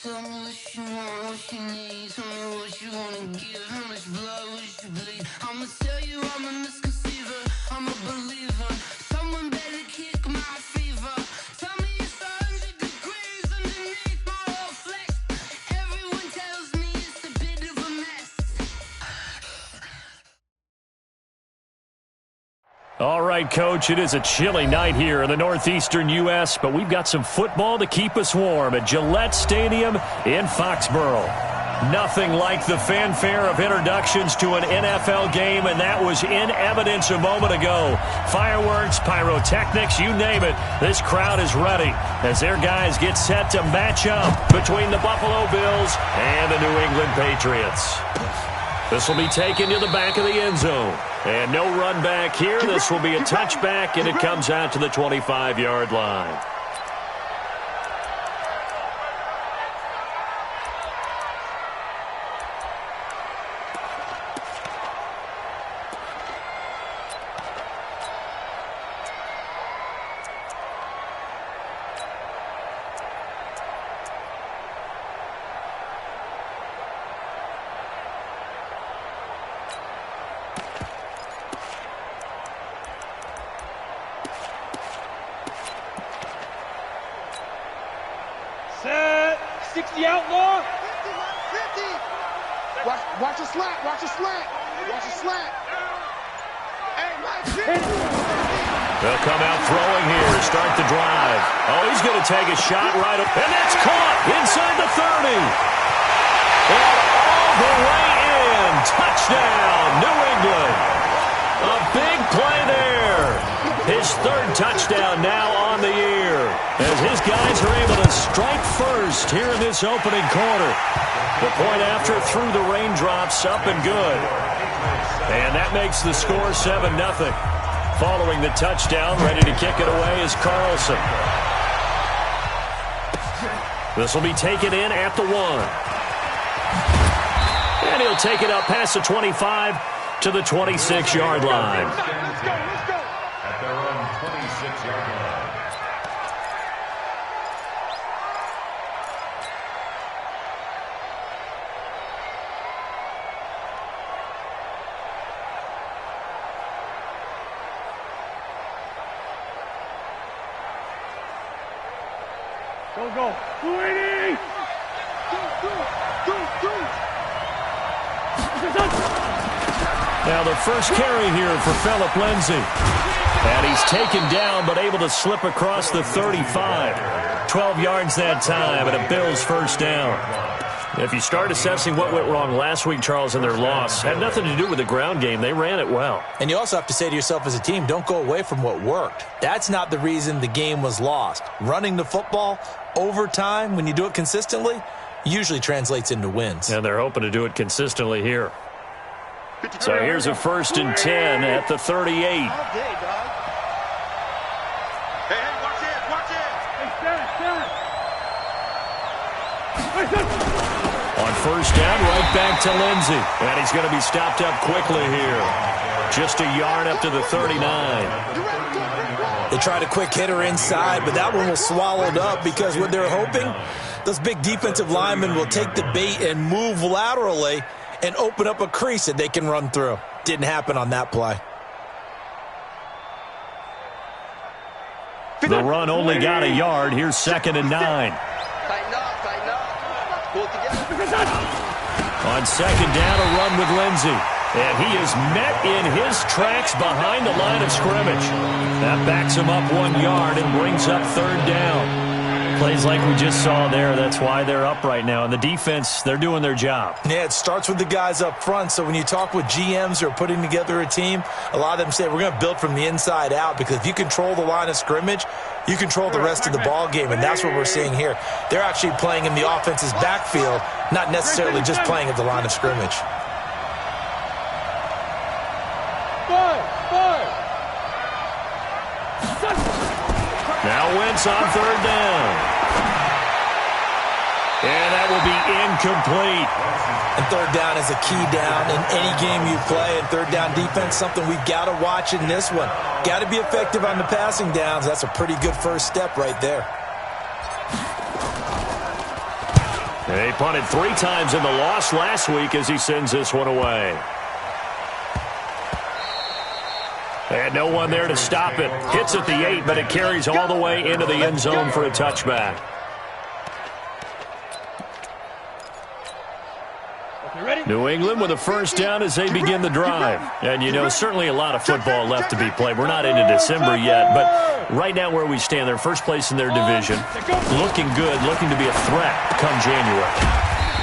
Tell me what you want, what you need. Tell me what you wanna give. How much blood would you bleed? I'ma tell you I'm a misconceiver. I'm a believer. Someone better kick my fever. Tell me it's 100 degrees underneath my whole flesh. Everyone tells me it's a bit of a mess. All right, Coach, it is a chilly night here in the northeastern U.S., but we've got some football to keep us warm at Gillette Stadium in Foxborough. Nothing like the fanfare of introductions to an NFL game, and that was in evidence a moment ago. Fireworks, pyrotechnics, you name it. This crowd is ready as their guys get set to match up between the Buffalo Bills and the New England Patriots. This will be taken to the back of the end zone. And no run back here. This will be a touchback, and it comes out to the 25-yard line. Set. 60 outlaw. 50. Watch a slant. Watch a slant. Watch a slant. Hey, Mike. They'll come out throwing here to start the drive. Oh, he's going to take a shot right up. And that's caught inside the 30. And all the way in. Touchdown, New England. A big play there. His third touchdown now on the year, as his guys are able to strike first here in this opening quarter. The point after through the raindrops, up and good. And that makes the score 7-0. Following the touchdown, ready to kick it away is Carlson. This will be taken in at the 1. And he'll take it up past the 25 to the 26-yard line. Let's go. At their own 26-yard line. Go. 280. Now the first carry here for Phillip Lindsay. And he's taken down but able to slip across the 35. 12 yards that time and a Bills first down. If you start assessing what went wrong last week, Charles, in their loss, had nothing to do with the ground game. They ran it well. And you also have to say to yourself as a team, don't go away from what worked. That's not the reason the game was lost. Running the football over time, when you do it consistently, usually translates into wins. And they're hoping to do it consistently here. So here's a 1st and 10 at the 38. Hey, watch it. On first down, right back to Lindsay. And he's going to be stopped up quickly here. Just a yard up to the 39. They tried a quick hitter inside, but that one was swallowed up because what they're hoping, those big defensive linemen will take the bait and move laterally and open up a crease that they can run through. Didn't happen on that play. The run only got a yard. Here's 2nd and 9. Tighten up. Pull it together. On 2nd down, a run with Lindsay. And he is met in his tracks behind the line of scrimmage. That backs him up 1 yard and brings up 3rd down. Plays like we just saw there. That's why they're up right now. And the defense, they're doing their job. Yeah, it starts with the guys up front. So when you talk with GMs who are putting together a team, a lot of them say we're going to build from the inside out, because if you control the line of scrimmage, you control the rest of the ball game, and that's what we're seeing here. They're actually playing in the offense's backfield, not necessarily just playing at the line of scrimmage. Now Wentz on 3rd down. And that will be incomplete. And 3rd down is a key down in any game you play. And 3rd down defense, something we've got to watch in this one. Got to be effective on the passing downs. That's a pretty good first step right there. They punted 3 times in the loss last week as he sends this one away. And no one there to stop it. Hits at the 8, but it carries all the way into the end zone for a touchback. New England with a first down as they begin the drive. And, you know, certainly a lot of football left to be played. We're not into December yet, but right now where we stand, they're first place in their division. Looking good, looking to be a threat come January.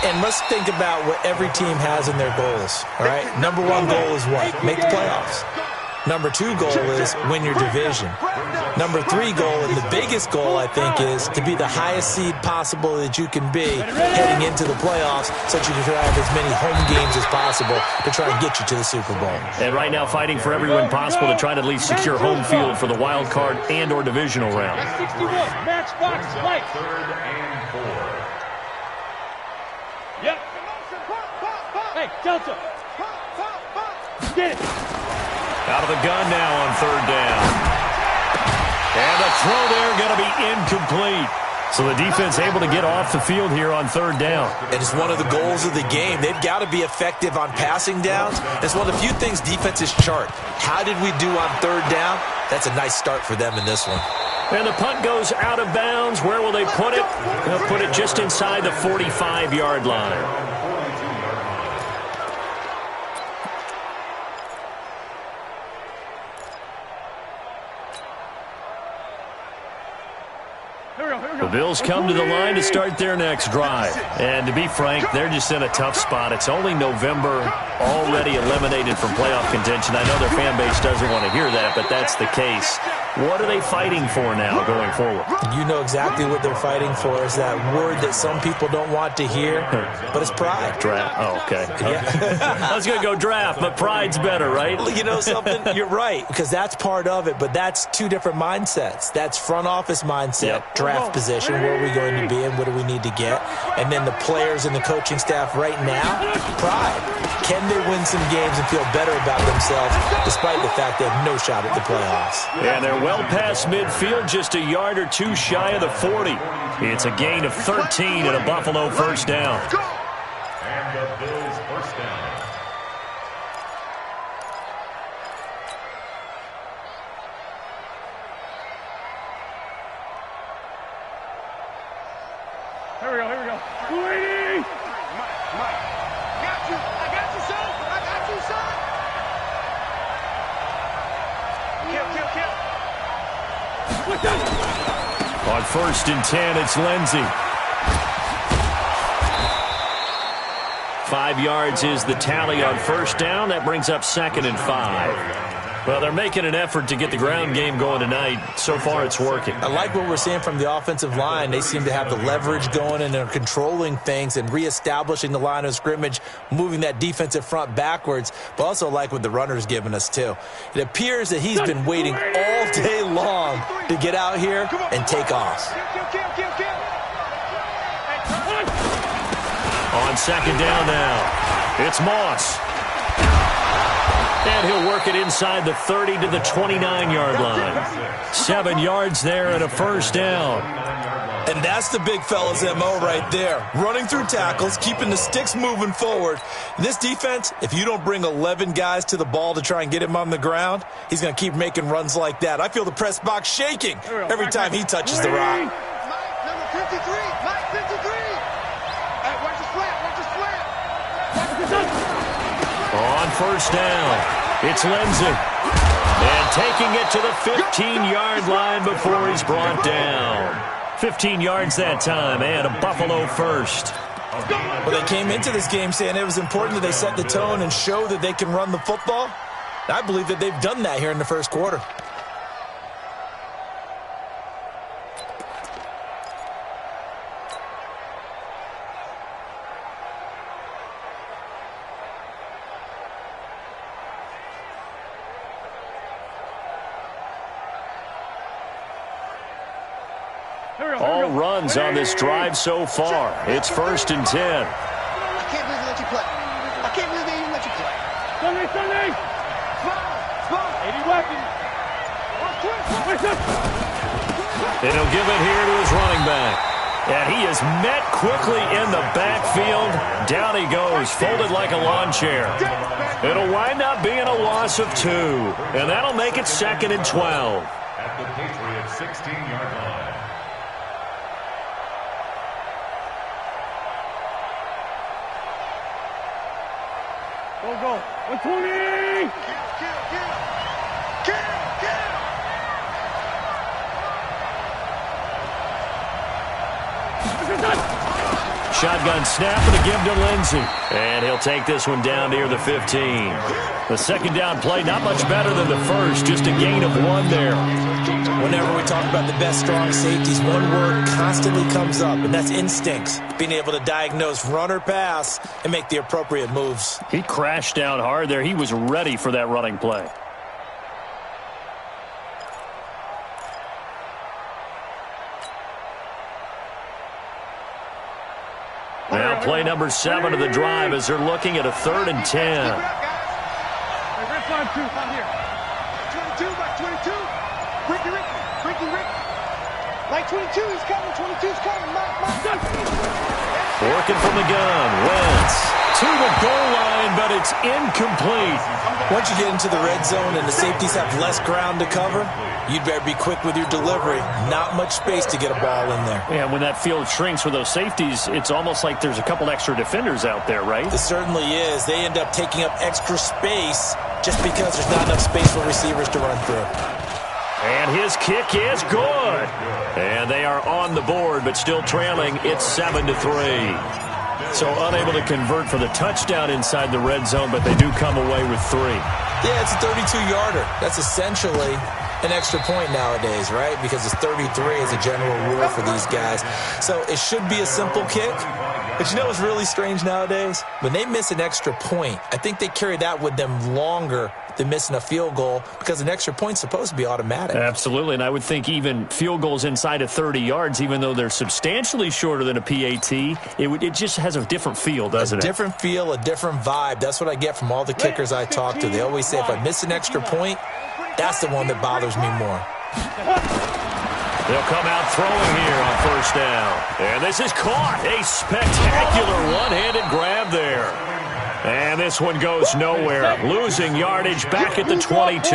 And let's think about what every team has in their goals, all right? Number 1 goal is what? Make the playoffs. Number 2 goal is win your division. Number 3 goal, and the biggest goal, I think, is to be the highest seed possible that you can be heading into the playoffs so that you can have as many home games as possible to try and get you to the Super Bowl. And right now fighting for every win possible to try to at least secure home field for the wild card and or divisional round. 61, match box, right. 3rd and 4. Yep. Hey, Delta. Get it. Out of the gun now on 3rd down. And the throw there going to be incomplete. So the defense able to get off the field here on 3rd down. And it's one of the goals of the game. They've got to be effective on passing downs. It's one of the few things defenses chart. How did we do on 3rd down? That's a nice start for them in this one. And the punt goes out of bounds. Where will they put it? They'll put it just inside the 45-yard line. The Bills come to the line to start their next drive. And to be frank, they're just in a tough spot. It's only November, already eliminated from playoff contention. I know their fan base doesn't want to hear that, but that's the case. What are they fighting for now going forward? You know exactly what they're fighting for. Is that word that some people don't want to hear, but it's pride. Draft. Oh, okay. Yeah. I was going to go draft, but pride's better, right? You know something? You're right, because that's part of it, but that's 2 different mindsets. That's front office mindset, draft position, where are we going to be and what do we need to get? And then the players and the coaching staff right now, pride. Can they win some games and feel better about themselves despite the fact they have no shot at the playoffs? And they're well past midfield, just a yard or 2 shy of the 40. It's a gain of 13 and a Buffalo first down. And the Bills first down. Here we go. 280. Mike. I got you, son. Kill. On 1st and 10, it's Lindsey. 5 yards is the tally on 1st down. That brings up 2nd and 5. Well, they're making an effort to get the ground game going tonight. So far, it's working. I like what we're seeing from the offensive line. They seem to have the leverage going, and they're controlling things and reestablishing the line of scrimmage, moving that defensive front backwards, but also like what the runner's giving us, too. It appears that he's been waiting all day long to get out here and take off. On 2nd down now, it's Moss. And he'll work it inside the 30 to the 29-yard line. 7 yards there and a first down. And that's the big fella's MO right there. Running through tackles, keeping the sticks moving forward. This defense, if you don't bring 11 guys to the ball to try and get him on the ground, he's going to keep making runs like that. I feel the press box shaking every time he touches the rock. Mike, number 53. Mike, 53. Hey, watch his flat. On 1st down, it's Lindsey. And taking it to the 15-yard line before he's brought down. 15 yards that time, and a Buffalo first. Well, they came into this game saying it was important that they set the tone and show that they can run the football. I believe that they've done that here in the first quarter. All runs on this drive so far. It's 1st and 10. I can't believe they let you play. I can't believe they even let you play. Sunday. Small. 80 weapons. And he'll give it here to his running back. And he is met quickly in the backfield. Down he goes, folded like a lawn chair. It'll wind up being a loss of 2, and that'll make it 2nd and 12. At the Patriots' 16-yard line. Go. 120! Kill! Shotgun snap and a give to Lindsey. And he'll take this one down near the 15. The second down play, not much better than the first, just a gain of 1 there. Whenever we talk about the best strong safeties, one word constantly comes up, and that's instincts. Being able to diagnose run or pass and make the appropriate moves. He crashed down hard there. He was ready for that running play. Now play number 7 of the drive as they're looking at a 3rd and 10. Hey, rip on 2, on here. 22, like 22. Ricky. Like 22, he's coming. 22's coming. Working from the gun. Wentz to the goal line, but it's incomplete. Once you get into the red zone and the safeties have less ground to cover, you'd better be quick with your delivery. Not much space to get a ball in there. And when that field shrinks with those safeties, it's almost like there's a couple extra defenders out there, right? It certainly is. They end up taking up extra space just because there's not enough space for receivers to run through. And his kick is good. And they are on the board, but still trailing. It's 7-3. So unable to convert for the touchdown inside the red zone, but they do come away with 3. Yeah, it's a 32-yarder. That's essentially an extra point nowadays, right? Because it's 33 as a general rule for these guys. So it should be a simple kick. But you know what's really strange nowadays? When they miss an extra point, I think they carry that with them longer than missing a field goal because an extra point's supposed to be automatic. Absolutely, and I would think even field goals inside of 30 yards, even though they're substantially shorter than a PAT, it just has a different feel, doesn't it? A different feel, a different vibe. That's what I get from all the kickers I talk to. They always say if I miss an extra point, that's the one that bothers me more. They'll come out throwing here on 1st down. And this is caught. A spectacular one-handed grab there. And this one goes nowhere. Losing yardage back at the 22.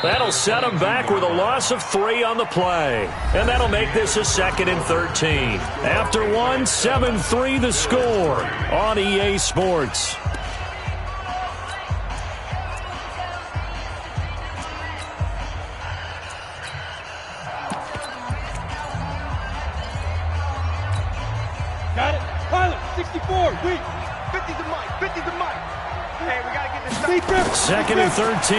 That'll set them back with a loss of 3 on the play. And that'll make this a 2nd and 13. After 1, 7-3 the score on EA Sports. Got it. Pilot, 64, weak. 50's the mic. Hey, we got to get this. 2nd and 13.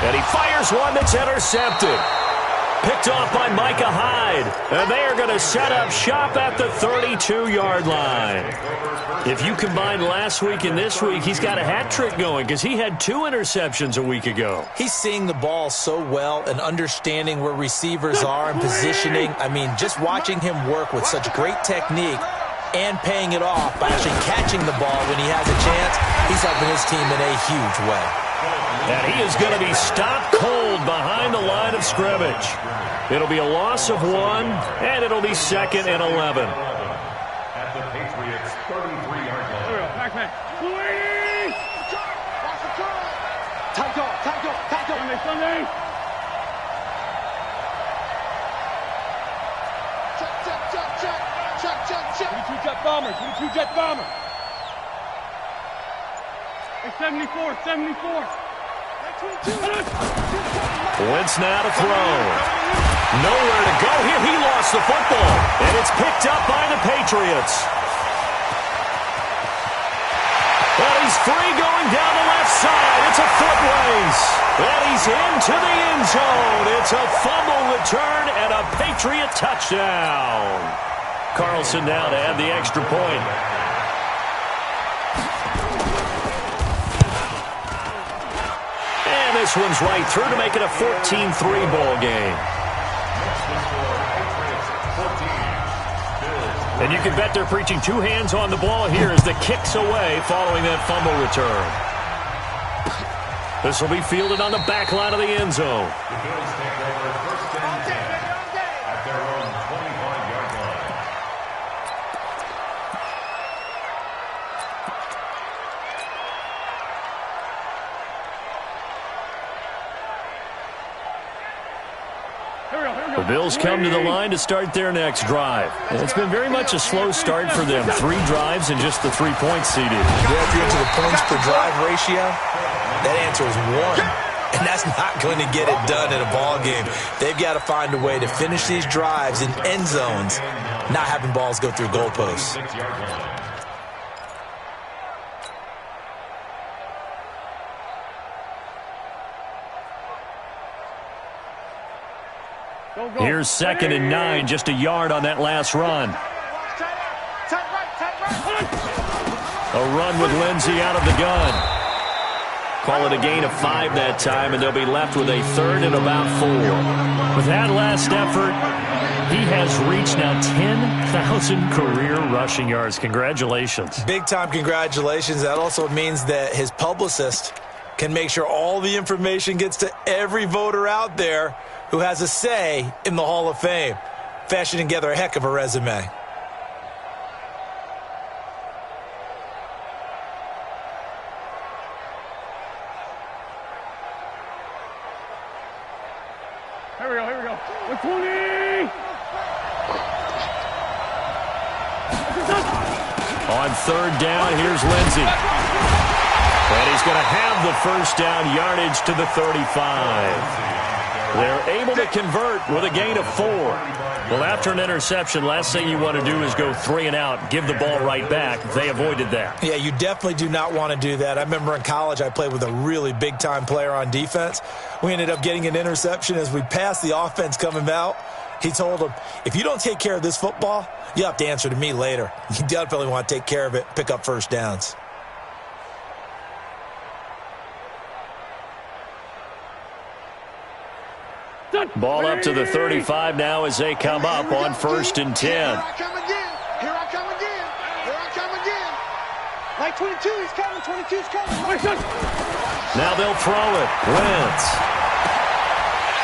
And he fires one that's intercepted. Picked off by Micah Hyde. And they are going to set up shop at the 32-yard line. If you combine last week and this week, he's got a hat trick going because he had 2 interceptions a week ago. He's seeing the ball so well and understanding where receivers are and positioning. I mean, just watching him work with such great technique and paying it off by actually catching the ball when he has a chance, he's helping his team in a huge way. And he is going to be stopped cold behind the line of scrimmage. It'll be a loss of 1, and it'll be 2nd and 11. At the Patriots' 33-yard line. Backpack. Tight dog. Sunday. Check. 22 jet bomber. Hey, 74. Wentz now to throw. Nowhere to go here. He lost the football. And it's picked up by the Patriots. Well, he's free going down the left side. It's a foot race. And he's into the end zone. It's a fumble return and a Patriot touchdown. Carlson now to add the extra point. And this one's right through to make it a 14-3 ball game. And you can bet they're preaching 2 hands on the ball here as the kick's away following that fumble return. This will be fielded on the back line of the end zone. The Bills take over first and 10 at their own 25-yard line. The Bills come to the line to start their next drive. And it's been very much a slow start for them. 3 drives and just the 3 points seeded. Yeah, if you're into the points per drive ratio, that answer is 1. And that's not going to get it done in a ball game. They've got to find a way to finish these drives in end zones, not having balls go through goalposts. 6-yard line. Here's 2nd and 9, just a yard on that last run. A run with Lindsey out of the gun. Call it a gain of 5 that time, and they'll be left with a 3rd and about 4. With that last effort, he has reached now 10,000 career rushing yards. Congratulations. Big-time congratulations. That also means that his publicist can make sure all the information gets to every voter out there who has a say in the Hall of Fame, fashioning together a heck of a resume. Here we go. 120! On 3rd down, here's Lindsey. And he's going to have the first down yardage to the 35. They're able to convert with a gain of 4. Well, after an interception, last thing you want to do is go 3 and out, give the ball right back. They avoided that. Yeah, you definitely do not want to do that. I remember in college I played with a really big-time player on defense. We ended up getting an interception as we passed the offense coming out. He told him, if you don't take care of this football, you have to answer to me later. You definitely want to take care of it, pick up first downs. Ball up to the 35 now as they come up on 1st and 10. Here I come again. Like 22, he's coming. 22's coming. Now they'll throw it. Wentz.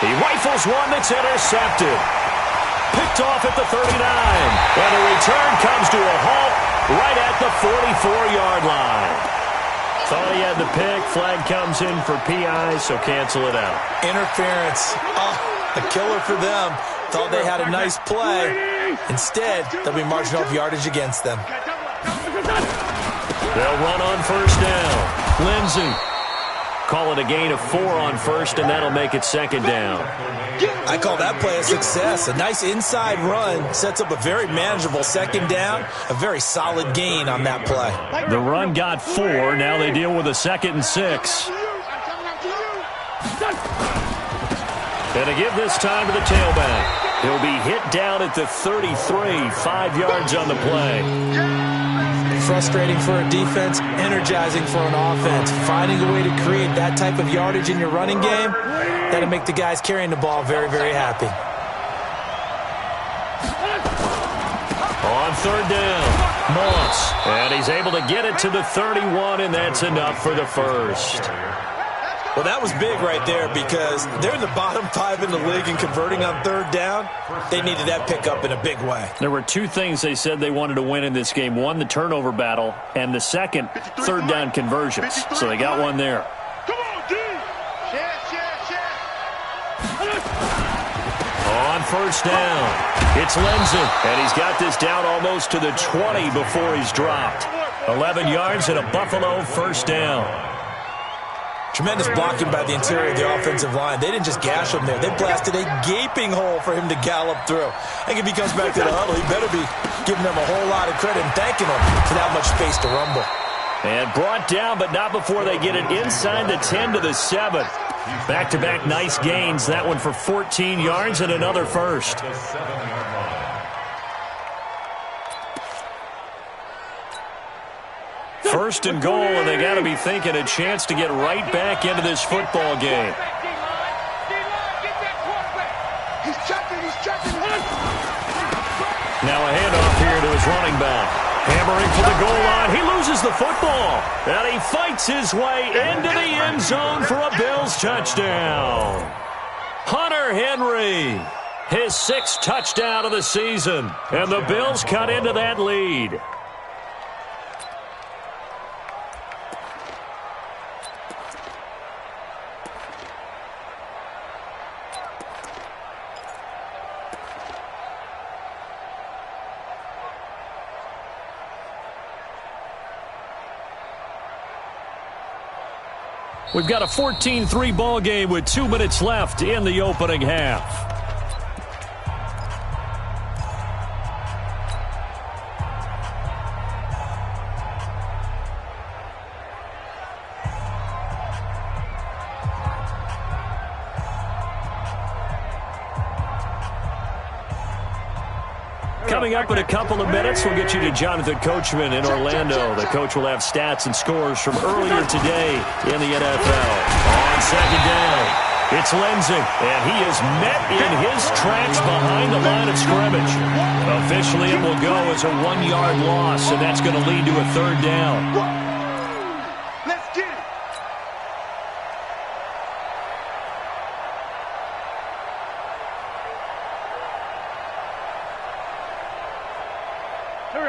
He rifles one that's intercepted. Picked off at the 39. And the return comes to a halt right at the 44-yard line. Thought he had the pick. Flag comes in for PI, so cancel it out. Interference. Oh, a killer for them. Thought they had a nice play. Instead, they'll be marching off yardage against them. They'll run on 1st down. Lindsey. Call it a gain of 4 on 1st, and that'll make it 2nd down. I call that play a success. A nice inside run sets up a very manageable 2nd down. A very solid gain on that play. The run got 4. Now they deal with a 2nd and 6. And to give this time to the tailback. He'll be hit down at the 33, 5 yards on the play. Frustrating for a defense, energizing for an offense. Finding a way to create that type of yardage in your running game, that'll make the guys carrying the ball very, very happy. On 3rd down, Moss. And he's able to get it to the 31, and that's enough for the first. Well, that was big right there because they're in the bottom 5 in the league and converting on 3rd down. They needed that pickup in a big way. There were 2 things they said they wanted to win in this game. One, the turnover battle, and the second, 3rd down conversions. So they got one there. Come on, D! On 1st down, it's Lindsey. And he's got this down almost to the 20 before he's dropped. 11 yards and a Buffalo 1st down. Tremendous blocking by the interior of the offensive line. They didn't just gash him there. They blasted a gaping hole for him to gallop through. I think if he comes back to the huddle, he better be giving them a whole lot of credit and thanking them for that much space to rumble. And brought down, but not before they get it inside the 10 to the 7. Back-to-back nice gains. That one for 14 yards and another first. First and goal, and they got to be thinking a chance to get right back into this football game. He's checking. Now a handoff here to his running back. Hammering for the goal line. He loses the football. And he fights his way into the end zone for a Bills touchdown. Hunter Henry, his 6th touchdown of the season. And the Bills cut into that lead. We've got a 14-3 ball game with 2 minutes left in the opening half. Coming up in a couple of minutes, we'll get you to Jonathan Coachman in Orlando. The coach will have stats and scores from earlier today in the NFL. On second down, it's Lindsey, and he is met in his tracks behind the line of scrimmage. Officially, it will go as a 1-yard loss, and that's going to lead to a 3rd down.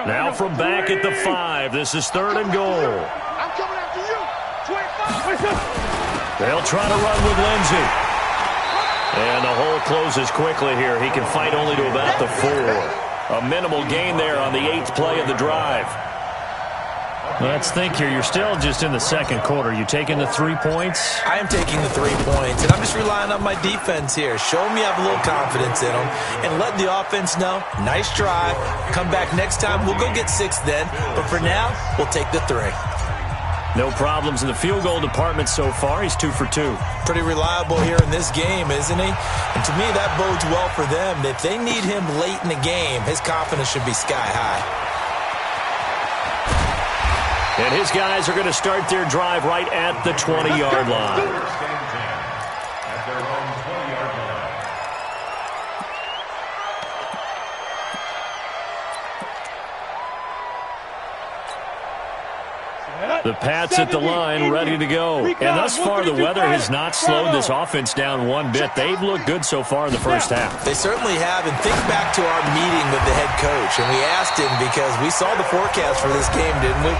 Now from back at the 5, this is 3rd and goal. I'm coming after you. 25. They'll try to run with Lindsey. And the hole closes quickly here. He can fight only to about the 4. A minimal gain there on the 8th play of the drive. Let's think here. You're still just in the 2nd quarter. You taking the 3 points? I am taking the 3 points, and I'm just relying on my defense here. Show me I have a little confidence in them, and let the offense know, nice try. Come back next time. We'll go get 6 then, but for now, we'll take the 3. No problems in the field goal department so far. He's 2 for 2. Pretty reliable here in this game, isn't he? And to me, that bodes well for them. If they need him late in the game, his confidence should be sky high. And his guys are going to start their drive right at the 20-yard line. At their own 20-yard line. The Pats at the line, ready to go. And thus far, the weather has not slowed this offense down one bit. They've looked good so far in the first half. They certainly have. And think back to our meeting with the head coach. And we asked him because we saw the forecast for this game, didn't we?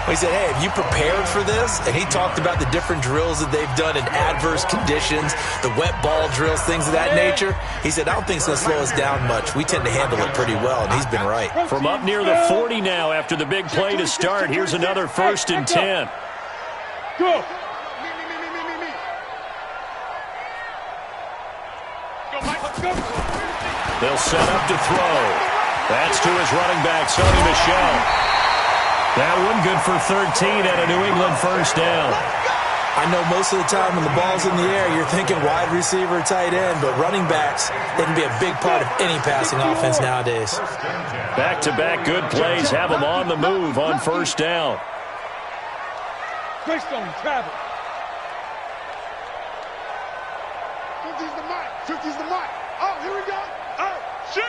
We said, hey, have you prepared for this? And he talked about the different drills that they've done in adverse conditions, the wet ball drills, things of that nature. He said, I don't think it's going to slow us down much. We tend to handle it pretty well, and he's been right. From up near the 40 now after the big play to start, here's another 1st and 10. Go. They'll set up to throw. That's to his running back, Sony Michel. That one good for 13 at a New England 1st down. I know most of the time when the ball's in the air, you're thinking wide receiver, tight end, but running backs, they can be a big part of any passing offense nowadays. Back-to-back good plays have them on the move on 1st down. Greystone, travel. 50's the mic. 50's the mic. Oh, here we go. Oh, shift.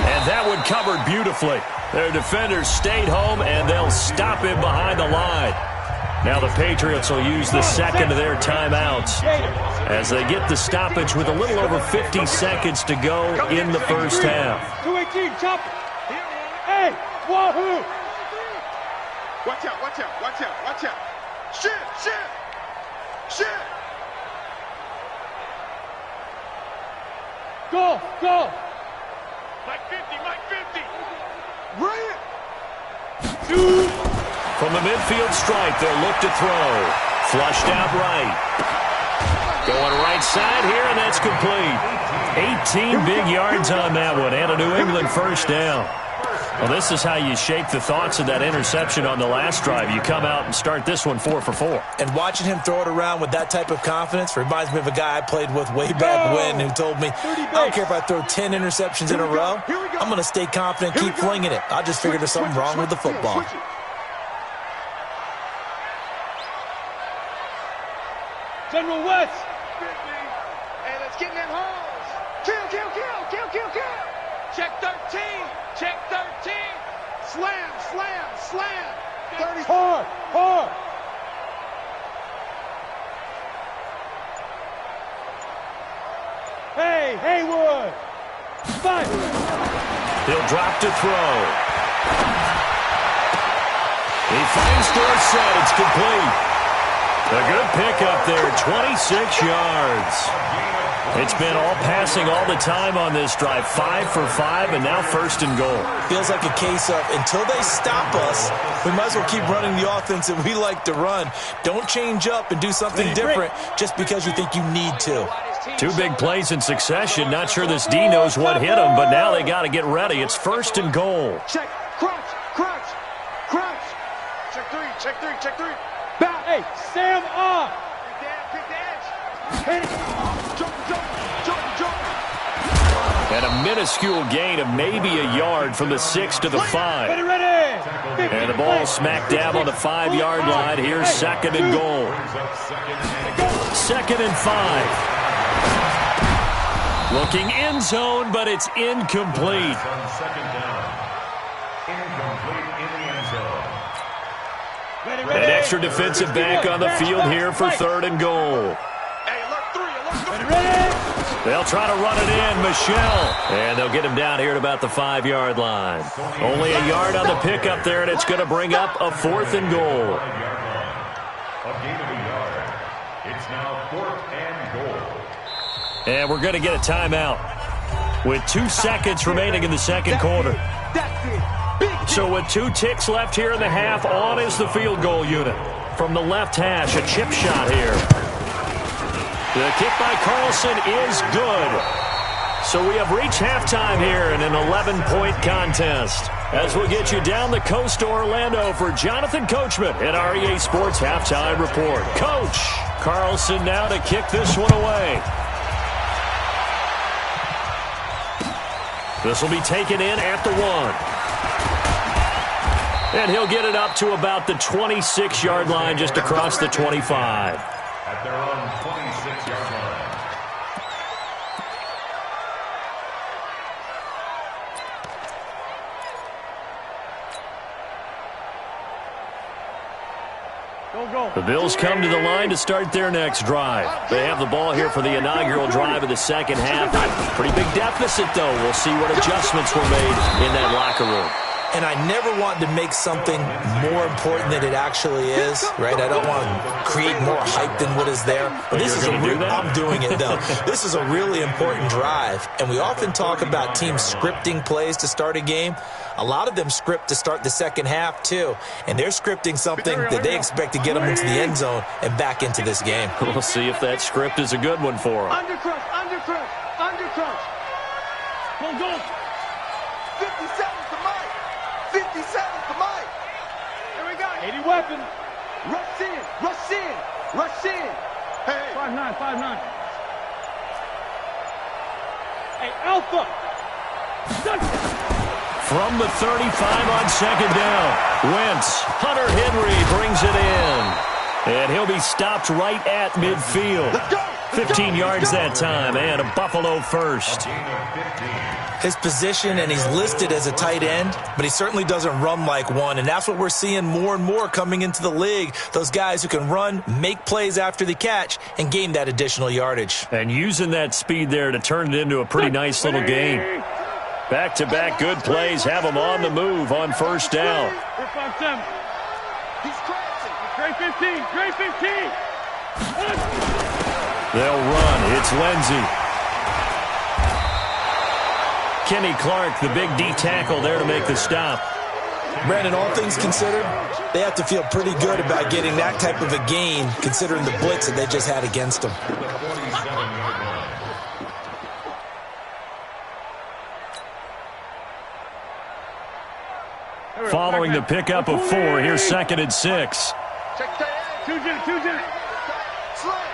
And that one covered beautifully. Their defenders stayed home, and they'll stop him behind the line. Now the Patriots will use the 2nd of their timeouts as they get the stoppage with a little over 50 seconds to go in the first half. 218, chop. Hey, wahoo. Watch out. Shift. Go. Mike 50. Bring it. From the midfield stripe, they'll look to throw. Flushed out right. Going right side here, and that's complete. 18 big yards on that one, and a New England 1st down. Well, this is how you shake the thoughts of that interception on the last drive. You come out and start this one 4 for 4. And watching him throw it around with that type of confidence reminds me of a guy I played with way back when who told me, I don't care if I throw 10 interceptions in a row. I'm going to stay confident, keep flinging it. I just figured there's something wrong with the football. General West. get in them holes. Kill, kill, kill, kill, kill, kill. Check 13. Check 13. Slam, slam, slam. 30. Hard, hard. Hey, Haywood. Fight. He'll drop to throw. He finds Dorsett. It's complete. A good pickup there, 26 yards. It's been all passing all the time on this drive. 5 for 5, and now 1st and goal. Feels like a case of until they stop us, we might as well keep running the offense that we like to run. Don't change up and do something different just because you think you need to. 2 big plays in succession. Not sure this D knows what hit him, but now they got to get ready. It's 1st and goal. Check, crunch, crunch, crunch. Check 3, check 3, check 3. Back. Hey, Sam up. Pick the edge. Hit it. Jump, jump, jump, jump. And a minuscule gain of maybe a yard from the 6 to the 5. Ready, ready. And the ball smack dab on the 5-yard line. Here's 2nd and goal. 2nd and 5. Looking end zone, but it's incomplete. On 2nd down. Incomplete in the end zone. An extra defensive back on the field here for 3rd and goal. Hey, alert 3, alert 3. Ready. They'll try to run it in, Michelle. And they'll get him down here at about the 5-yard line. Only a yard on the pickup there, and it's going to bring up a 4th and goal. 5-yard line. A gain of a yard. It's now 4th and goal. And we're going to get a timeout with 2 seconds remaining in the 2nd quarter. That's it. Big So with 2 ticks left here in the half, on is the field goal unit. From the left hash, a chip shot here. The kick by Carlson is good. So we have reached halftime here in an 11-point contest. As we'll get you down the coast to Orlando for Jonathan Coachman at REA Sports Halftime Report. Coach, Carlson now to kick this one away. This will be taken in at the 1. And he'll get it up to about the 26-yard line, just across the 25. At their own 26-yard line. The Bills come to the line to start their next drive. They have the ball here for the inaugural drive of the 2nd half. Pretty big deficit, though. We'll see what adjustments were made in that locker room. And I never want to make something more important than it actually is, right? I don't want to create more hype than what is there. But this is I'm doing it, though. This is a really important drive. And we often talk about teams scripting plays to start a game. A lot of them script to start the 2nd half, too. And they're scripting something that they expect to get them into the end zone and back into this game. We'll see if that script is a good one for them. Undercrunch, undercrunch, undercrunch. Go, go. 50 seconds to Mike. 50 seconds to Mike. Here we go. 80 weapon. Rush in, rush in, rush in. Hey. 5'9", 5'9". Hey, Alpha. From the 35 on 2nd down, Wentz. Hunter Henry brings it in. And he'll be stopped right at midfield. 15 yards that time, and a Buffalo first. His position, and he's listed as a tight end, but he certainly doesn't run like one, and that's what we're seeing more and more coming into the league. Those guys who can run, make plays after the catch, and gain that additional yardage. And using that speed there to turn it into a pretty nice little game. Back-to-back good plays have them on the move on 1st down. He's crashing. Great 15, great 15. They'll run. It's Lindsey. Kenny Clark, the big D tackle there to make the stop. Brandon, all things considered, they have to feel pretty good about getting that type of a gain, considering the blitz that they just had against them. Following the pickup of 4, here's 2nd and 6. Check that. Two jet. Slam.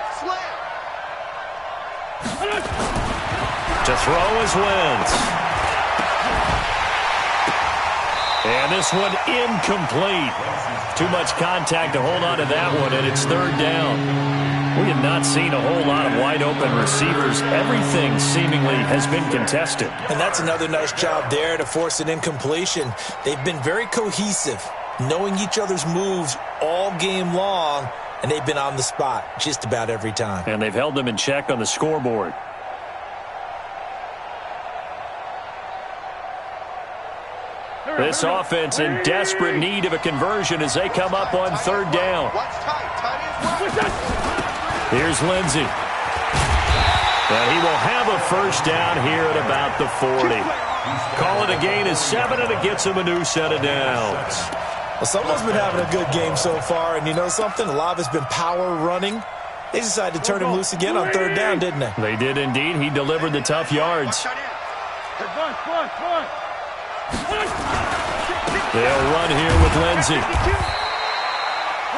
To throw is Wentz. And this one incomplete. Too much contact to hold on to that one, and it's third down. We have not seen a whole lot of wide-open receivers. Everything seemingly has been contested. And that's another nice job there to force an incompletion. They've been very cohesive, knowing each other's moves all game long, and they've been on the spot just about every time. And they've held them in check on the scoreboard. This offense in desperate need of a conversion as they come up on third down. Here's Lindsey. And he will have a first down here at about the 40. Call it a gain of 7, and it gets him a new set of downs. Well, someone's been having a good game so far, and you know something? A lot of it's been power running. They decided to turn him loose again on third down, didn't they? They did indeed. He delivered the tough yards. They'll run here with Lindsey.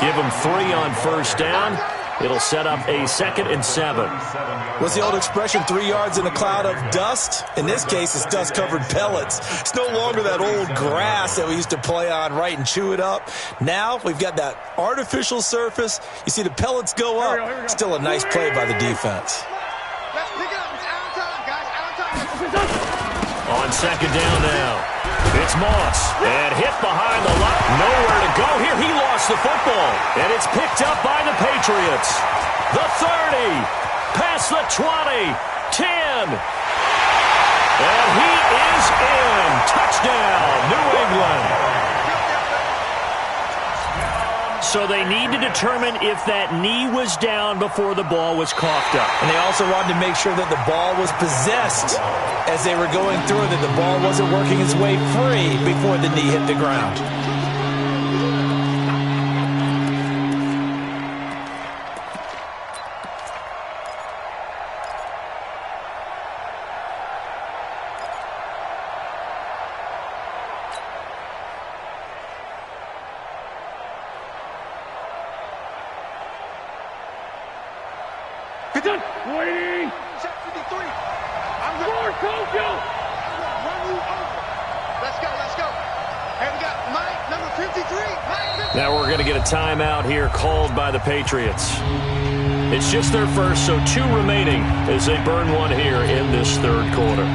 Give him 3 on first down. It'll set up a 2nd and 7. What's the old expression, 3 yards in a cloud of dust? In this case, it's dust-covered pellets. It's no longer that old grass that we used to play on, right, and chew it up. Now we've got that artificial surface. You see the pellets go up. Still a nice play by the defense. Let's pick it up. It's out of time, guys. Out of time. On second down now. It's Moss, and hit behind the line. Nowhere to go here. He lost the football, and it's picked up by the Patriots. The 30, past the 20, 10. And he is in. Touchdown, New England. So they need to determine if that knee was down before the ball was coughed up. And they also wanted to make sure that the ball was possessed as they were going through, that the ball wasn't working its way free before the knee hit the ground. Waiting. Check 53. I'm Score, Tokyo. Run you over. Let's go, let's go. And we got Mike, number 53. Mike 53. Now we're going to get a timeout here called by the Patriots. It's just their first, so 2 remaining as they burn one here in this third quarter.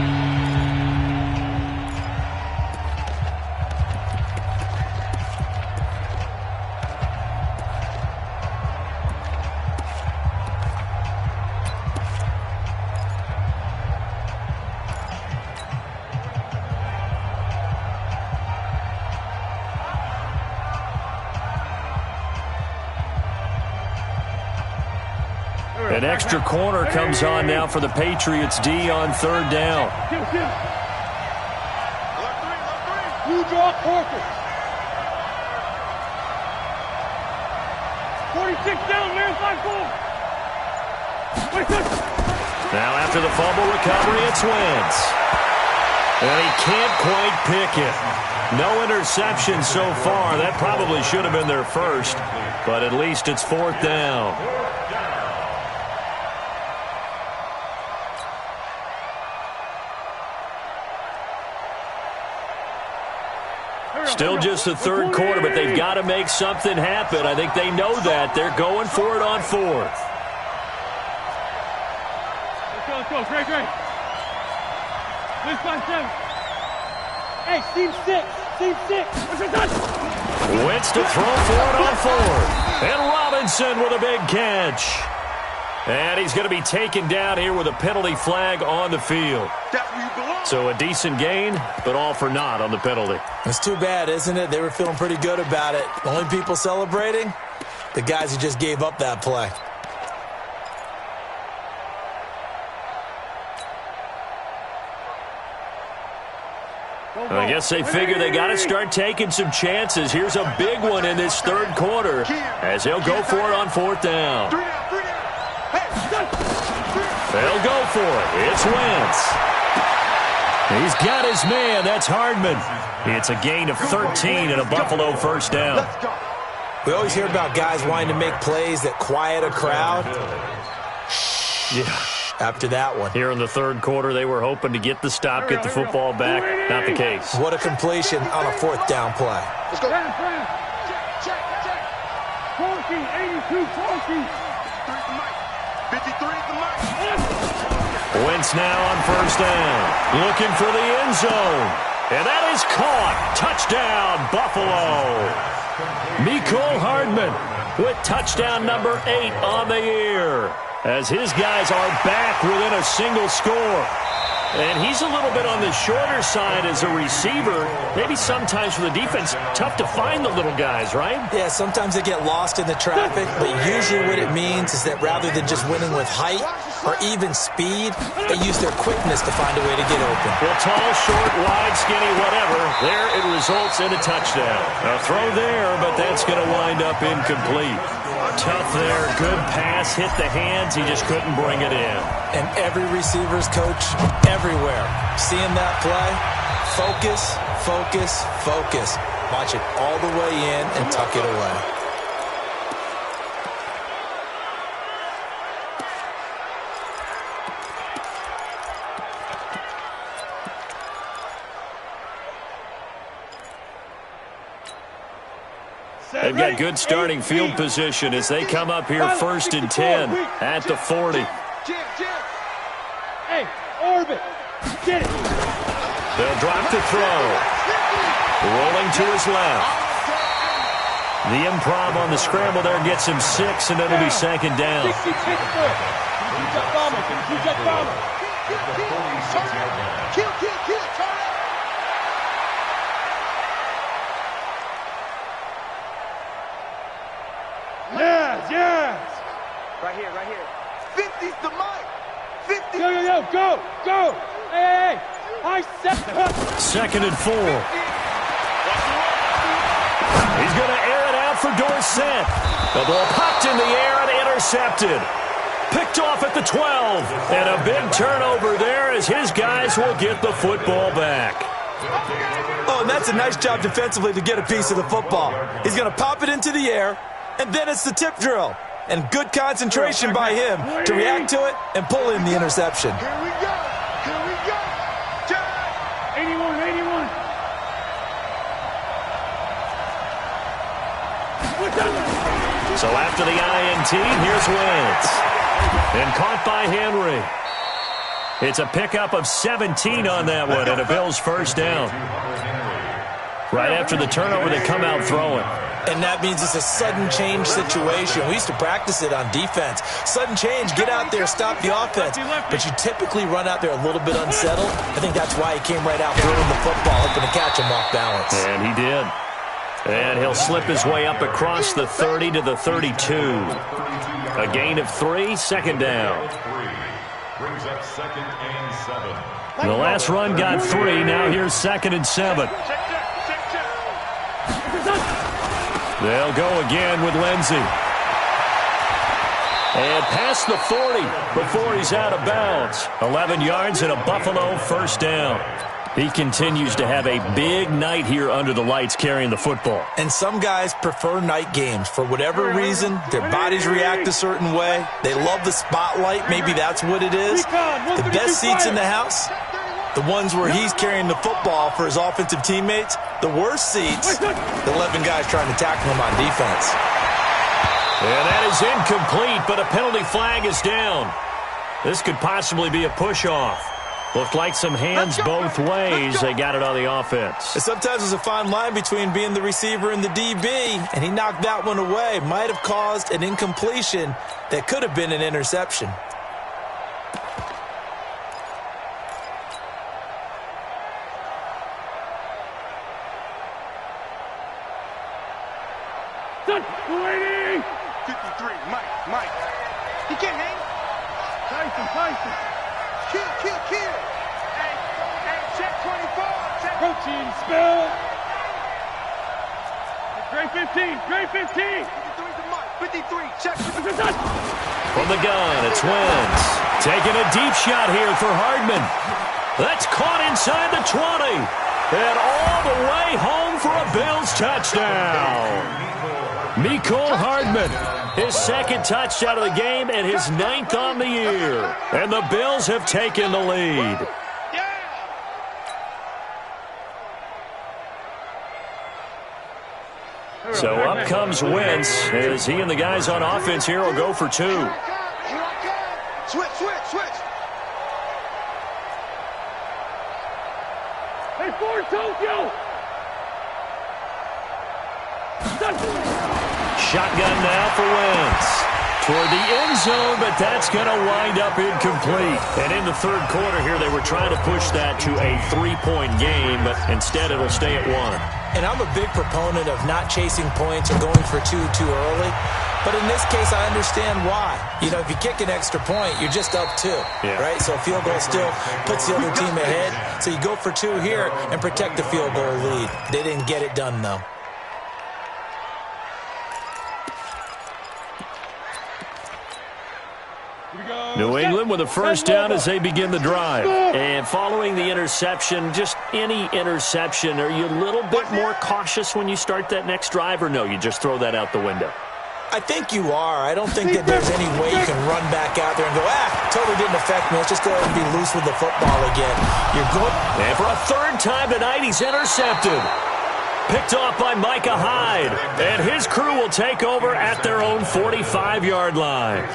An extra corner comes on now for the Patriots D on third down. You draw Parker. 46 down, man, 5-4. Now after the fumble recovery, it's Wentz. And he can't quite pick it. No interception so far. That probably should have been their first, but at least it's 4th down. Still just the third quarter, but they've got to make something happen. I think they know that. They're going for it on 4th. Let's go. Great. This 5-7. Hey, team 6. What's it done? Wentz to throw for it on 4th. And Robinson with a big catch. And he's going to be taken down here with a penalty flag on the field. That's where you belong. So a decent gain, but all for naught on the penalty. It's too bad, isn't it? They were feeling pretty good about it. The only people celebrating, the guys who just gave up that play. I guess they figure they got to start taking some chances. Here's a big one in this third quarter as they'll go for it on 4th down. 3 down. Hey, They'll go for it. It's Wentz. He's got his man. That's Hardman. It's a gain of 13 and a Buffalo first down. let's go. We always hear about guys wanting to make plays that quiet a crowd. Yeah. after that one. Here in the third quarter, they were hoping to get the stop, get the football back. Not the case. What a completion on a fourth down play. Let's go. Check. 40, 82, 40. 53 at the mic. Wentz now on first down. Looking for the end zone. And that is caught. Touchdown, Buffalo. Mecole Hardman with touchdown number 8 on the year, as his guys are back within a single score. And he's a little bit on the shorter side as a receiver. Maybe sometimes for the defense, tough to find the little guys, right? Yeah, sometimes they get lost in the traffic, but usually what it means is that rather than just winning with height or even speed, they use their quickness to find a way to get open. Well, tall, short, wide, skinny, whatever, there it results in a touchdown. A throw there, but that's going to wind up incomplete. Tough there, good pass, hit the hands, he just couldn't bring it in. And every receiver's coach everywhere, seeing that play, focus, focus, focus. Watch it all the way in and tuck it away. They've got good starting field position as they come up here first and 10 at the 40. Hey, Orbit, get it. They'll drop to throw. Rolling to his left. The improv on the scramble there gets him 6, and it'll be second down. 60 Pittsburgh. Jet bomber. Jet bomber. Kill, turn it. Yes. Right here. 50's the mic. 50. Go. Hey. I set. Second and 4. He's going to air it out for Dorsett. The ball popped in the air and intercepted. Picked off at the 12. And a big turnover there as his guys will get the football back. Oh, and that's a nice job defensively to get a piece of the football. He's going to pop it into the air, and then it's the tip drill. And good concentration by him to react to it and pull in the interception. Here we go. 81. So after the INT, here's Wentz. And caught by Henry. It's a pickup of 17 on that one, and a Bills first down. Right after the turnover, they come out throwing. And that means it's a sudden change situation. We used to practice it on defense. Sudden change, get out there, stop the offense. But you typically run out there a little bit unsettled. I think that's why he came right out throwing the football, hoping to catch him off balance. And he did. And he'll slip his way up across the 30 to the 32. A gain of 3, second down. Brings up second and 7. The last run got 3. Now here's second and 7. They'll go again with Lindsey. And past the 40 before he's out of bounds. 11 yards and a Buffalo first down. He continues to have a big night here under the lights carrying the football. And some guys prefer night games. For whatever reason, their bodies react a certain way. They love the spotlight. Maybe that's what it is. The best seats in the house, the ones where he's carrying the football for his offensive teammates. The worst seats, the 11 guys trying to tackle him on defense. And that is incomplete, but a penalty flag is down. This could possibly be a push-off. Looked like some hands both ways. They got it on the offense. And sometimes there's a fine line between being the receiver and the DB, and he knocked that one away. Might have caused an incompletion that could have been an interception. Waiting. 53, Mike. He can't hang. Tyson. Kill. Hey, check 24. Check. Coaching spell. Grade 15. 53 to Mike. 53, check. From the gun, it's Wentz. Taking a deep shot here for Hardman. That's caught inside the 20. And all the way home for a Bills touchdown. Mecole Hardman His second touchdown of the game and his 9th on the year. And the Bills have taken the lead. So up comes Wentz as he and the guys on offense here will go for 2. Switch. Hey, Ford, Tokyo! Shotgun now for Wentz. Toward the end zone, but that's going to wind up incomplete. And in the third quarter here, they were trying to push that to a 3-point game, but instead it'll stay at 1. And I'm a big proponent of not chasing points or going for 2 too early. But in this case, I understand why. You know, if you kick an extra point, you're just up 2, right? So a field goal still puts the other team ahead. So you go for 2 here and protect the field goal lead. They didn't get it done, though. New England with a first down as they begin the drive. And following the interception, just any interception, are you a little bit more cautious when you start that next drive, or no, you just throw that out the window? I think you are. I don't think that there's any way you can run back out there and go, totally didn't affect me. Let's just go ahead and be loose with the football again. You're good. And for a third time tonight, he's intercepted. Picked off by Micah Hyde. And his crew will take over at their own 45-yard line.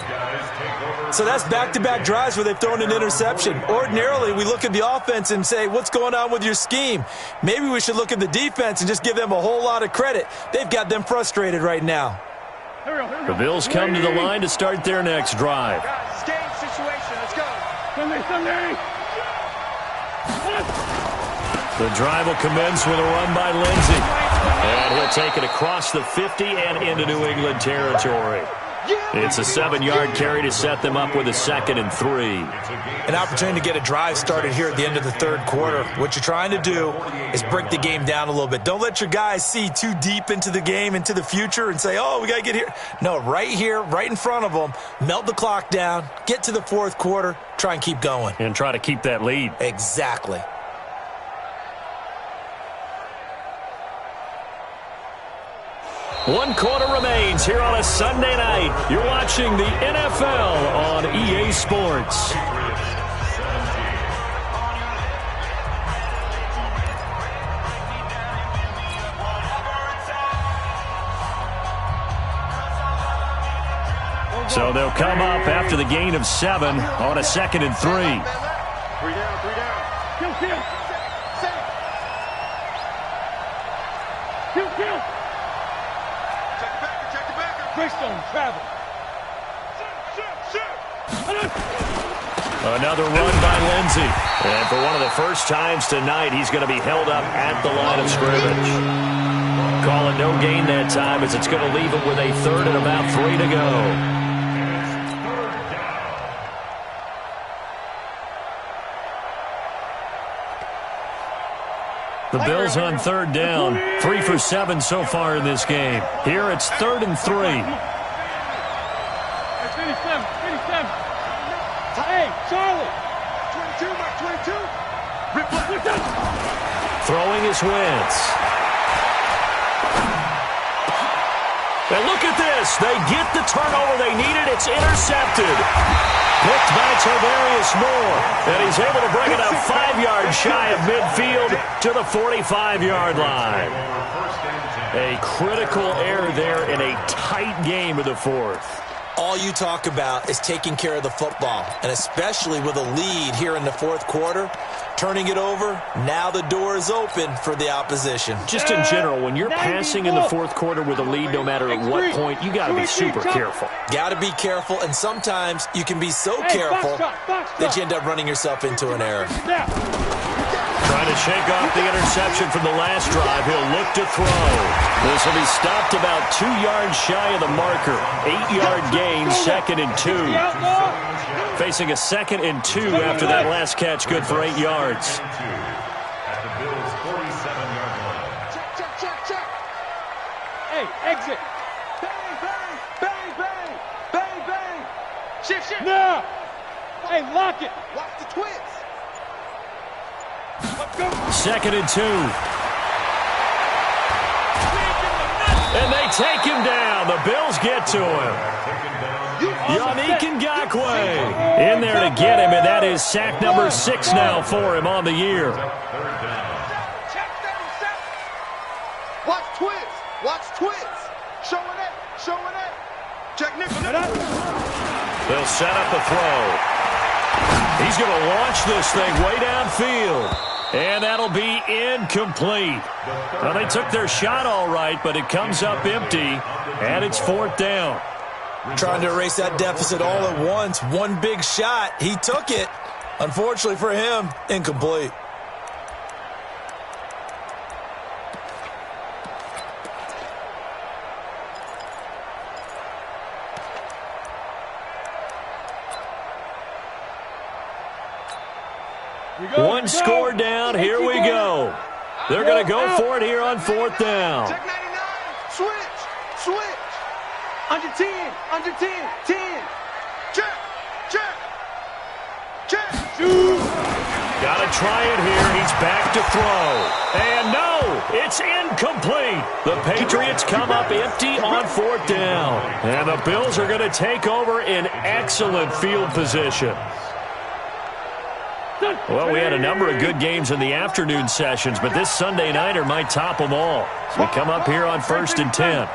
So that's back-to-back drives where they've thrown an interception. Ordinarily, we look at the offense and say, what's going on with your scheme? Maybe we should look at the defense and just give them a whole lot of credit. They've got them frustrated right now. The Bills come to the line to start their next drive. Guys, it's game situation. Let's go. Sunday. The drive will commence with a run by Lindsey. And he'll take it across the 50 and into New England territory. It's a 7-yard carry to set them up with a 2nd and 3. An opportunity to get a drive started here at the end of the third quarter. What you're trying to do is break the game down a little bit. Don't let your guys see too deep into the game, into the future, and say, we got to get here. No, right here, right in front of them, melt the clock down, get to the fourth quarter, try and keep going. And try to keep that lead. Exactly. One quarter remains here on a Sunday night. You're watching the NFL on EA Sports. So they'll come up after the gain of 7 on a 2nd and 3. 3 down. Kill. Greystone, travel. Another run by Lindsey. And for one of the first times tonight, he's going to be held up at the line of scrimmage. Call it no gain that time as it's going to leave him with a 3rd and about 3 to go. The Bills on 3rd down, 3 for 7 so far in this game. Here it's 3rd and 3. 57. Hey, Charlie. 22, Mike, 22. Throwing his Wentz. And look at this. They get the turnover they needed. It's intercepted. Picked by Tavarius Moore. And he's able to bring it up 5 yards shy of midfield to the 45-yard line. A critical error there in a tight game of the fourth. All you talk about is taking care of the football, and especially with a lead here in the fourth quarter, turning it over, now the door is open for the opposition. Just in general, when you're passing in the fourth quarter with a lead, no matter at what point, you got to be super careful. Got to be careful, and sometimes you can be so careful that you end up running yourself into an error. Trying to shake off the interception from the last drive. He'll look to throw. This will be stopped about 2 yards shy of the marker. 8-yard gain, 2nd and 2. Facing a 2nd and 2 after that last catch, good for 8 yards. At the Bills' 47-yard line. Check. Hey, exit. Bang. Shift. No. Hey, lock it. Watch the twins. 2nd and 2. And they take him down. The Bills get to him. Yannick Ngakoue in there to get him, and that is sack number 6 now for him on the year. Watch twist. Watch twist. Showing it. Showing it. Check nickel. They'll set up a throw. He's going to launch this thing way downfield. And that'll be incomplete. Well, they took their shot all right, but it comes up empty, and it's 4th down. Trying to erase that deficit all at once. One big shot. He took it. Unfortunately for him, incomplete. One score down. Here we go. They're going to go for it here on 4th down. Check 99. Switch. Switch. Under 10. Under 10. 10. Check. Check. Check. Got to try it here. He's back to throw. And no, it's incomplete. The Patriots come up empty on 4th down. And the Bills are going to take over in excellent field position. Well, we had a number of good games in the afternoon sessions, but this Sunday nighter might top them all. So we come up here on 1st and 10.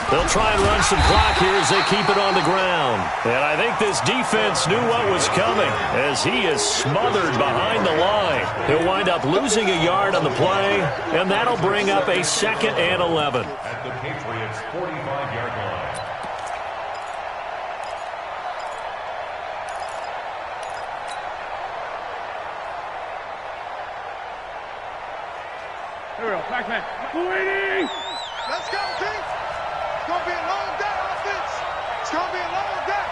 They'll try and run some clock here as they keep it on the ground. And I think this defense knew what was coming as he is smothered behind the line. He'll wind up losing a yard on the play, and that'll bring up a 2nd and 11. At the Patriots' 45-yard line. Here we go. Back man. Waiting. Let's go, Keith. It's going to be a long day, offense. It's going to be a long day.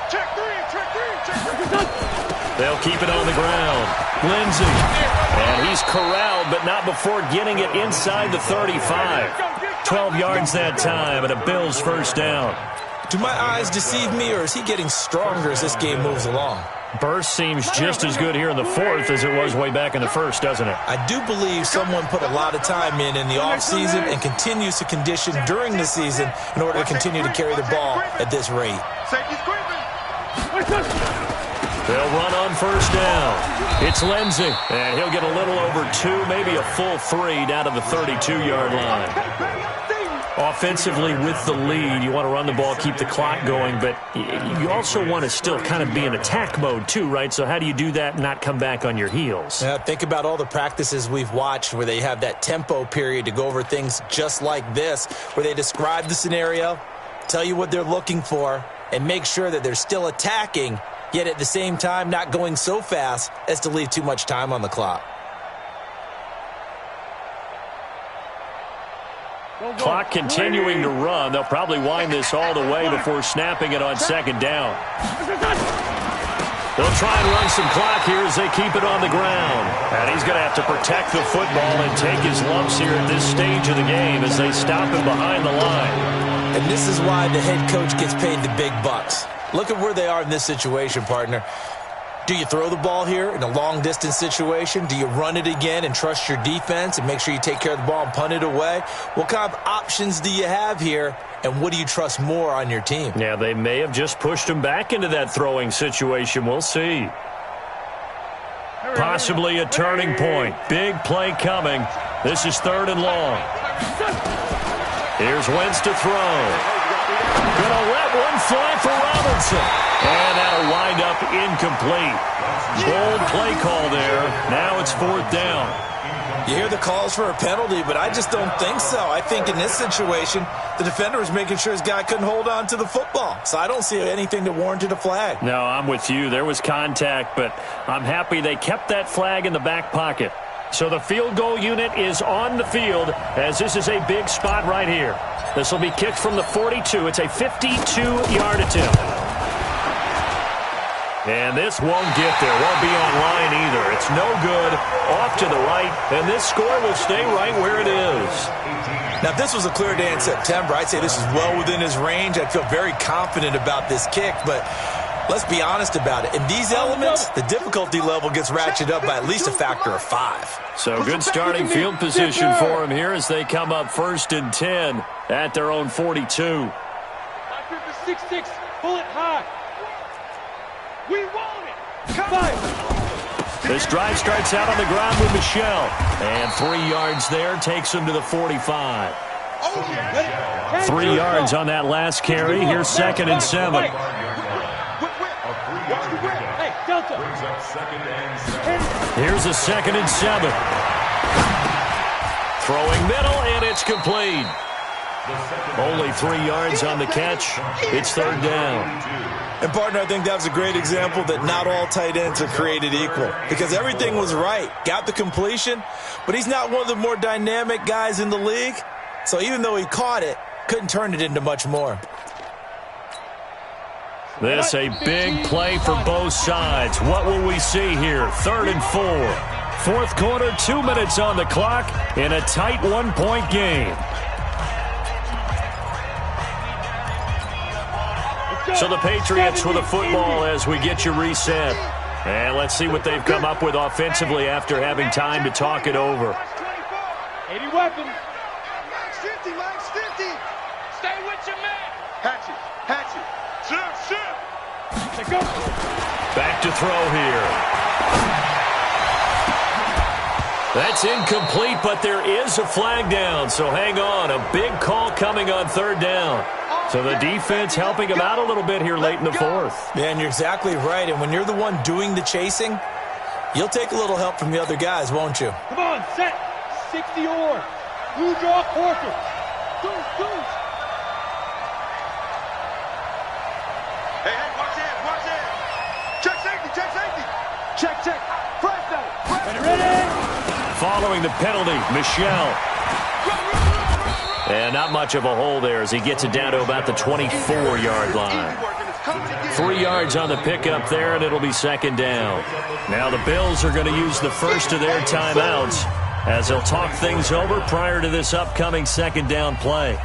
Check 3. Check 3. Check 3. They'll keep it on the ground. Lindsey. And he's corralled, but not before getting it inside the 35. 12 yards that time, and a Bills 1st down. Do my eyes deceive me, or is he getting stronger as this game moves along? Burst seems just as good here in the 4th as it was way back in the 1st, doesn't it? I do believe someone put a lot of time in the offseason and continues to condition during the season in order to continue to carry the ball at this rate. Safety's creeping. They'll run on 1st down. It's Lindsey, and he'll get a little over 2, maybe a full 3 down to the 32-yard line. Offensively with the lead, you want to run the ball, keep the clock going, but you also want to still kind of be in attack mode too, right? So how do you do that and not come back on your heels? Yeah, think about all the practices we've watched where they have that tempo period to go over things just like this, where they describe the scenario, tell you what they're looking for, and make sure that they're still attacking, yet at the same time not going so fast as to leave too much time on the clock. Clock continuing to run. They'll probably wind this all the way before snapping it on 2nd down. They'll try and run some clock here as they keep it on the ground. And he's going to have to protect the football and take his lumps here at this stage of the game as they stop him behind the line. And this is why the head coach gets paid the big bucks. Look at where they are in this situation, partner. Do you throw the ball here in a long-distance situation? Do you run it again and trust your defense and make sure you take care of the ball and punt it away? What kind of options do you have here, and what do you trust more on your team? Yeah, they may have just pushed him back into that throwing situation. We'll see. Possibly a turning point. Big play coming. This is 3rd and long. Here's Wentz to throw. Gonna let one fly for Robinson. And that'll wind up incomplete. Bold play call there. Now it's 4th down. You hear the calls for a penalty, but I just don't think so. I think in this situation, the defender was making sure his guy couldn't hold on to the football. So I don't see anything that warranted a flag. No, I'm with you. There was contact, but I'm happy they kept that flag in the back pocket. So the field goal unit is on the field as this is a big spot right here. This will be kicked from the 42. It's a 52-yard attempt. And this won't get there. Won't be online either. It's no good. Off to the right. And this score will stay right where it is. Now, if this was a clear day in September, I'd say this is well within his range. I'd feel very confident about this kick. But Let's be honest about it. In these elements, the difficulty level gets ratcheted up by at least a factor of 5. So good starting field position for them here as they come up 1st and 10 at their own 42. 6-6, pull it high. We want it. Come on. This drive starts out on the ground with Michelle. And 3 yards there takes him to the 45. 3 yards on that last carry. Here's 2nd and 7. Hey, Delta. Here's a 2nd and 7. Throwing middle, and it's complete. Only 3 yards on the catch. It's 3rd down. And, partner, I think that was a great example that not all tight ends are created equal because everything was right. Got the completion, but he's not one of the more dynamic guys in the league. So even though he caught it, couldn't turn it into much more. This a big play for both sides. What will we see here? 3rd and 4. 4th quarter, 2 minutes on the clock in a tight 1-point game. So the Patriots with the football as we get you reset. And let's see what they've come up with offensively after having time to talk it over. 80 weapons. Max 50, Max 50. Stay with your man. Hatchet, hatchet. Shoot. Let's go. Back to throw here. That's incomplete, but there is a flag down, so hang on. A big call coming on 3rd down. So the defense helping him out a little bit here late in the 4th. Yeah, and you're exactly right. And when you're the one doing the chasing, you'll take a little help from the other guys, won't you? Come on, set. 60 or. Blue draw, quarter. Goose. Hey, watch in. Check safety. Check. Press that. Ready. Following the penalty, Michelle. And not much of a hole there as he gets it down to about the 24-yard line. 3 yards on the pickup there, and it'll be 2nd down. Now the Bills are going to use the first of their timeouts as they'll talk things over prior to this upcoming 2nd down play.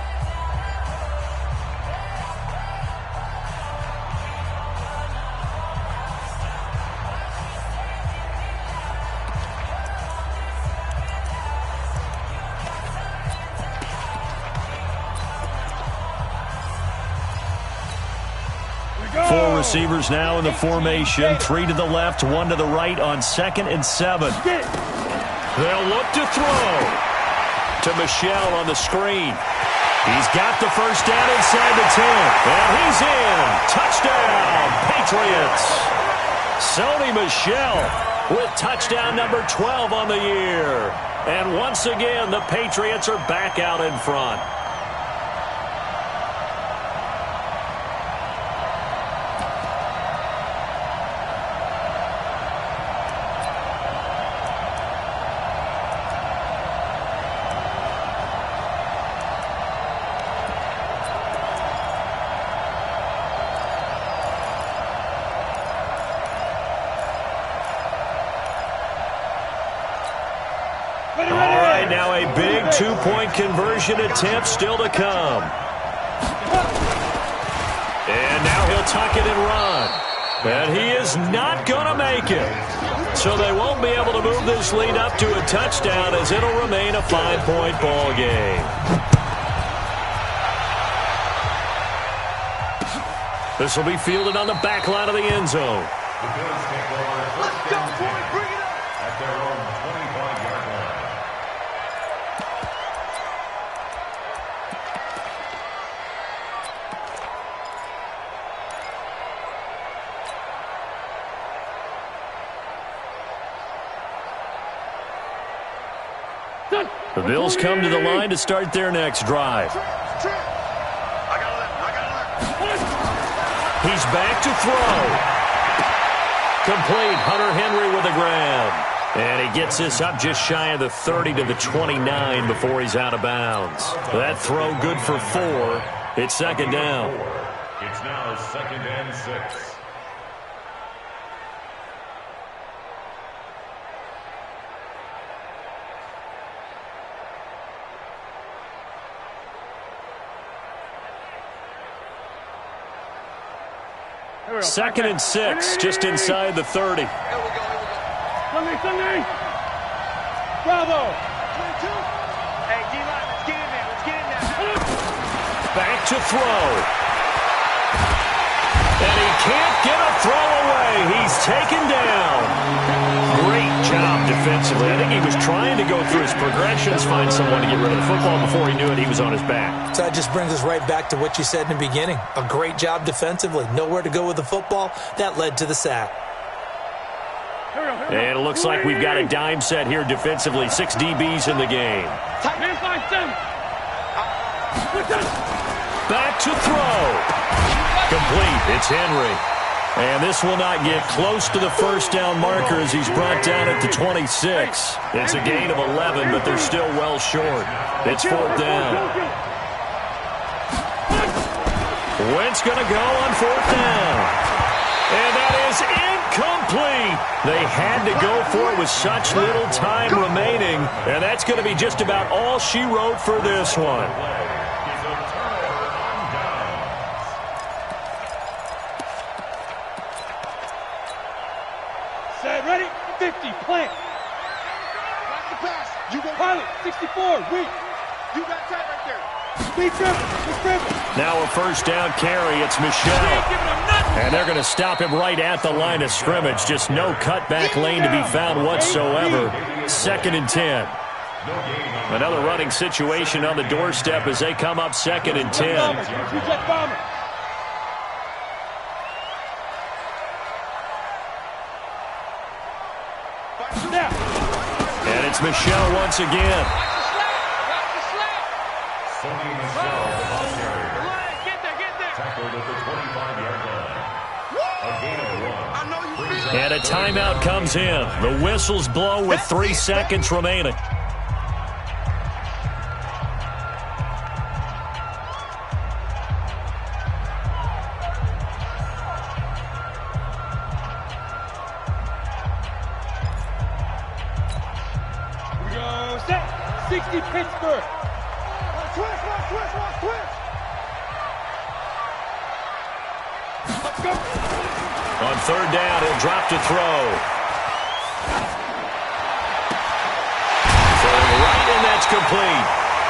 Four receivers now in the formation. 3 to the left, 1 to the right on 2nd and 7. They'll look to throw to Michelle on the screen. He's got the first down inside the 10. And he's in. Touchdown, Patriots. Sony Michel with touchdown number 12 on the year. And once again, the Patriots are back out in front. Now a big 2-point conversion attempt still to come. And now he'll tuck it and run. And he is not going to make it. So they won't be able to move this lead up to a touchdown as it'll remain a 5-point ball game. This will be fielded on the back line of the end zone. The Bills take over first and 10 at their own 25-yard line. The Bills come to the line to start their next drive. He's back to throw. Complete. Hunter Henry with a grab. And he gets this up just shy of the 30 to the 29 before he's out of bounds. That throw good for 4. It's 2nd down. It's now 2nd and 6. 2nd and 6, just inside the 30. Here we go. Sunday. Bravo. Hey, D-line, let's get in there. Back to throw. And he can't get a throw away. He's taken down. Great job defensively. I think he was trying to go through his progressions, find someone to get rid of the football. Before he knew it, he was on his back. So that just brings us right back to what you said in the beginning. A great job defensively. Nowhere to go with the football. That led to the sack. And it looks like we've got a dime set here defensively. 6 DBs in the game. Back to throw. Complete. It's Henry. And this will not get close to the first down marker as he's brought down at the 26. It's a gain of 11, but they're still well short. It's 4th down. Wentz going to go on 4th down. And that is incomplete. They had to go for it with such little time remaining. And that's going to be just about all she wrote for this one. Set, ready, 50, plant. Watch the pass. You go. Pilot, 64, weak. You got tight right there. Big dribble. Now a first down carry. It's Michelle. And they're going to stop him right at the line of scrimmage. Just no cutback lane to be found whatsoever. 2nd and 10. Another running situation on the doorstep as they come up 2nd and 10. Reject bomber. And it's Michelle once again. Sonny Michel, the ball carrier. Get there. Tackled at the 25-yard line. A gain of 1. And a timeout comes in. The whistles blow with 3 seconds remaining. We go set. 60 Pittsburgh. Twist. Let's go. On 3rd down, he'll drop to throw. Throwing right, and that's complete.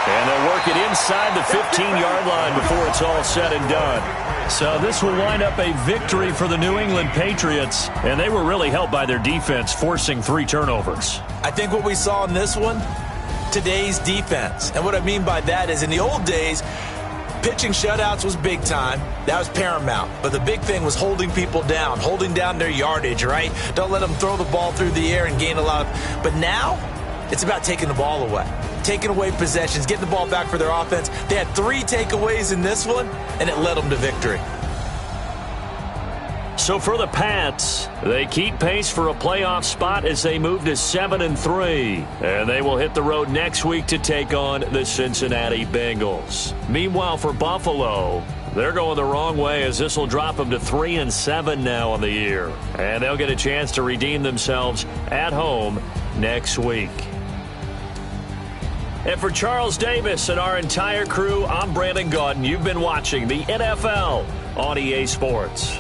And they'll work it inside the 15-yard line before it's all said and done. So this will wind up a victory for the New England Patriots. And they were really helped by their defense, forcing 3 turnovers. I think what we saw in this one, today's defense. And what I mean by that is in the old days, pitching shutouts was big time. That was paramount. But the big thing was holding people down, holding down their yardage, right? Don't let them throw the ball through the air and gain a lot of... But now, it's about taking the ball away. Taking away possessions, getting the ball back for their offense. They had 3 takeaways in this one, and it led them to victory. So for the Pats, they keep pace for a playoff spot as they move to 7-3. And they will hit the road next week to take on the Cincinnati Bengals. Meanwhile, for Buffalo, they're going the wrong way as this will drop them to 3-7 now on the year. And they'll get a chance to redeem themselves at home next week. And for Charles Davis and our entire crew, I'm Brandon Gaudin. You've been watching the NFL on EA Sports.